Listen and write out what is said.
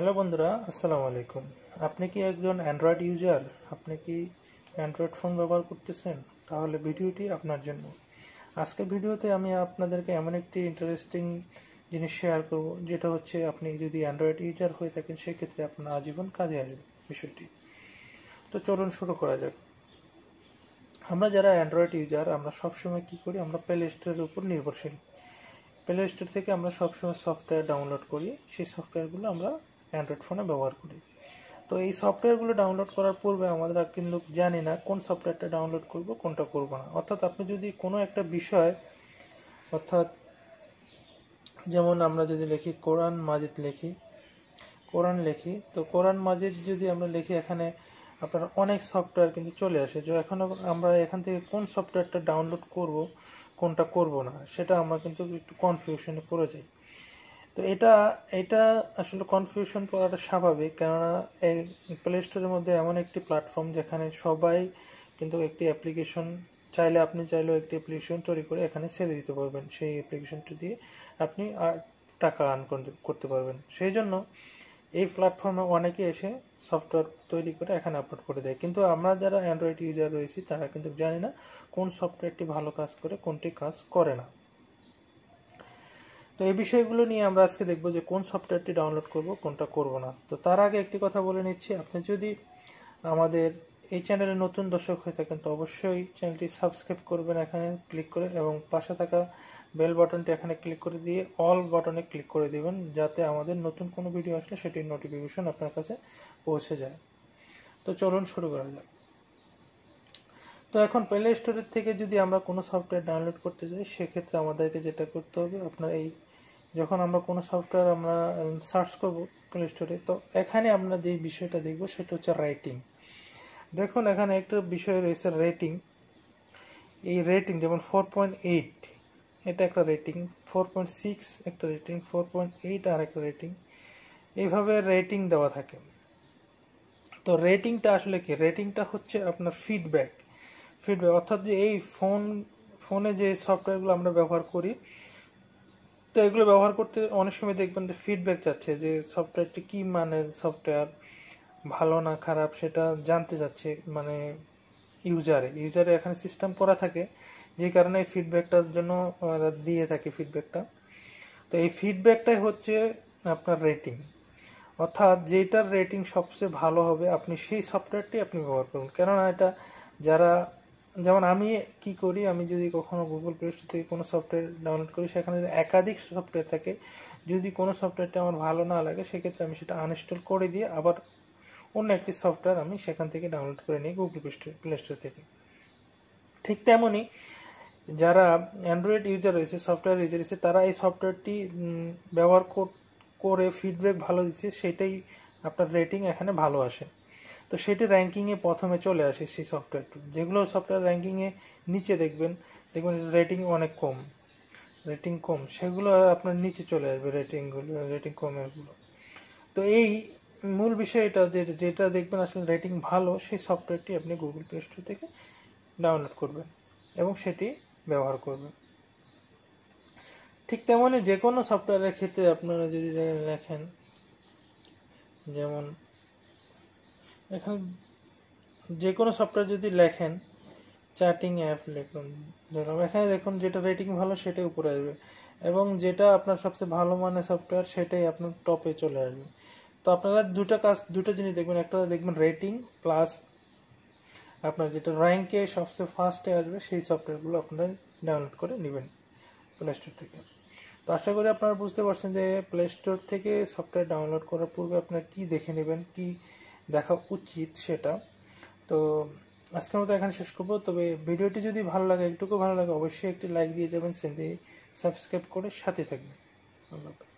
Hello বন্ধুরা, আসসালামু আলাইকুম। আপনি কি একজন অ্যান্ড্রয়েড ইউজার? আপনি কি অ্যান্ড্রয়েড ফোন ব্যবহার করতেছেন? তাহলে ভিডিওটি আপনার জন্য। আজকের ভিডিওতে আমি আপনাদেরকে এমন একটি ইন্টারেস্টিং জিনিস শেয়ার করব, যেটা হচ্ছে আপনি যদি অ্যান্ড্রয়েড ইউজার হয়ে থাকেন সেক্ষেত্রে আপনার আজীবন কাজে আসবে বিষয়টি। তো চলুন শুরু করা যাক। আমরা যারা অ্যান্ড্রয়েড ইউজার, আমরা সবসময় কি করি? আমরা প্লে স্টোরের উপর নির্ভরশীল। প্লে স্টোর থেকে আমরা সবসময় সফটওয়্যার ডাউনলোড করি, সেই সফটওয়্যারগুলো আমরা অ্যান্ড্রয়েড ফোনে ব্যবহার করি। তো এই সফটওয়্যারগুলো ডাউনলোড করার পূর্বে আমরা কিন্তু জানি না কোন সফটওয়্যারটা ডাউনলোড করব, কোনটা করব না। অর্থাৎ আপনি যদি কোনো একটা বিষয়, অর্থাৎ যেমন আমরা যদি লিখি কোরআন মাজিদ লিখি, তো কোরআন মাজিদ যদি আমরা লিখি, এখানে আপনার অনেক সফটওয়্যার কিন্তু চলে আসে। যে এখন আমরা এখান থেকে কোন সফটওয়্যারটা ডাউনলোড করব, কোনটা করব না, সেটা আমরা কিন্তু একটু কনফিউশনে পড়ে যাই। তো এটা আসলে কনফিউশন পড়াটা স্বাভাবিক, কেননা এই প্লে স্টোরের মধ্যে এমন একটি প্ল্যাটফর্ম যেখানে সবাই কিন্তু একটি অ্যাপ্লিকেশন আপনি চাইলেও একটি অ্যাপ্লিকেশন তৈরি করে এখানে ছেড়ে দিতে পারবেন। সেই অ্যাপ্লিকেশনটি দিয়ে আপনি টাকা আর্ন করতে পারবেন। সেই জন্য এই প্ল্যাটফর্মে অনেকে এসে সফটওয়্যার তৈরি করে এখানে আপলোড করে দেয়, কিন্তু আমরা যারা অ্যান্ড্রয়েড ইউজার রয়েছি তারা কিন্তু জানি না কোন সফটওয়্যারটি ভালো কাজ করে, কোনটি কাজ করে না। তো এই বিষয়গুলো নিয়ে আমরা আজকে দেখব যে কোন সফটওয়্যারটি ডাউনলোড করব, কোনটা করব না। তো তার আগে একটি কথা বলে নিচ্ছি, আপনি যদি আমাদের এই চ্যানেলে নতুন দর্শক হয়ে থাকেন তো অবশ্যই চ্যানেলটি সাবস্ক্রাইব করবেন এখানে ক্লিক করে, এবং পাশে থাকা বেল বাটনটি এখানে ক্লিক করে দিয়ে অল বাটনে ক্লিক করে দিবেন, যাতে আমাদের নতুন কোনো ভিডিও আসলে সেটির নোটিফিকেশন আপনার কাছে পৌঁছে যায়। তো চলুন শুরু করা যাক। তো এখন প্লে স্টোরের থেকে যদি আমরা কোনো সফটওয়্যার ডাউনলোড করতে যাই, সেক্ষেত্রে আমাদেরকে যেটা করতে হবে, আপনার যখন আমরা কোনো সফটওয়্যার আমরা সার্চ করব প্লে স্টোরে, তো এখানে আমরা যে বিষয়টা দেখব সেটা হচ্ছে রেটিং। দেখুন এখানে একটা বিষয় রয়েছে রেটিং। এই রেটিং যেমন 4.8 এটা একটা রেটিং, 4.6 একটা রেটিং, 4.8 আর একটা রেটিং, এইভাবে রেটিং দেওয়া থাকে। তো রেটিংটা আসলে কি? রেটিংটা হচ্ছে আপনার ফিডব্যাক, অর্থাৎ যে এই ফোনে যে সফটওয়্যারগুলো আমরা ব্যবহার করি, তো এগুলো ব্যবহার করতে অনেক সময় দেখবেন যে ফিডব্যাক চাচ্ছে, যে সফটওয়্যারটি কি মানের সফটওয়্যার, ভালো না খারাপ, সেটা জানতে চাচ্ছে। মানে ইউজারে এখানে সিস্টেম করা থাকে, যে কারণে এই ফিডব্যাকটার জন্য দিয়ে থাকে ফিডব্যাকটা। তো এই ফিডব্যাকটাই হচ্ছে আপনার রেটিং, অর্থাৎ যেটার রেটিং সবচেয়ে ভালো হবে আপনি সেই সফটওয়্যারটি আপনি ব্যবহার করুন। কেননা এটা যেমন আমি কি করি, আমি যদি কখনো গুগল প্লে স্টোর থেকে কোনো সফটওয়্যার ডাউনলোড করি, সেখানে যদি একাধিক সফটওয়্যার থাকে, যদি কোনো সফটওয়্যারটা আমার ভালো না লাগে সেক্ষেত্রে আমি সেটা আনইনস্টল করে দিয়ে আবার অন্য একটি সফটওয়্যার আমি সেখান থেকে ডাউনলোড করে নিই গুগল প্লে স্টোর থেকে। ঠিক তেমনই যারা অ্যান্ড্রয়েড ইউজার রয়েছে, সফটওয়্যার ইউজার রয়েছে, তারা এই সফটওয়্যারটি ব্যবহার করে ফিডব্যাক ভালো দিচ্ছে, সেটাই আপনার রেটিং এখানে ভালো আসে। তো সেটি র্যাঙ্কিংয়ে প্রথমে চলে আসে সেই সফটওয়্যারটি। যেগুলো সফটওয়্যার র্যাঙ্কিংয়ে নিচে দেখবেন রেটিং অনেক কম, সেগুলো আপনার নিচে চলে আসবে, রেটিং কমেরগুলো। তো এই মূল বিষয়টা যেটা দেখবেন আসলে রেটিং ভালো, সেই সফটওয়্যারটি আপনি গুগল প্লে স্টোর থেকে ডাউনলোড করবেন এবং সেটি ব্যবহার করবেন। ঠিক তেমনই যে কোনো সফটওয়্যারের ক্ষেত্রে আপনারা যদি লেখেন, যেমন এখানে যে কোনো সফটওয়্যার যদি লেখেন, চ্যাটিং অ্যাপ লিখুন, এখানে দেখুন যেটা রেটিং ভালো সেটাই উপরে আসবে, এবং যেটা আপনার সবচেয়ে ভালো মানের সফটওয়্যার সেটাই আপনার টপে চলে আসবে। তো আপনারা দুটো জিনিস দেখবেন, একটা দেখবেন রেটিং প্লাস আপনার যেটা র্যাঙ্কে সবচেয়ে ফার্স্টে আসবে সেই সফটওয়্যারগুলো আপনারা ডাউনলোড করে নেবেন প্লে স্টোর থেকে। তো আশা করি আপনারা বুঝতে পারছেন যে প্লে স্টোর থেকে সফটওয়্যার ডাউনলোড করার পূর্বে আপনারা কি দেখে নেবেন, কি দেখা উচিত সেটা। তো আজকের মতো এখানে শেষ করবো। তবে ভিডিওটি যদি ভালো লাগে, একটুকু ভালো লাগে, অবশ্যই একটি লাইক দিয়ে যাবেন, চ্যানেলটি সাবস্ক্রাইব করে সাথে থাকবেন। আল্লাহ হাফেজ।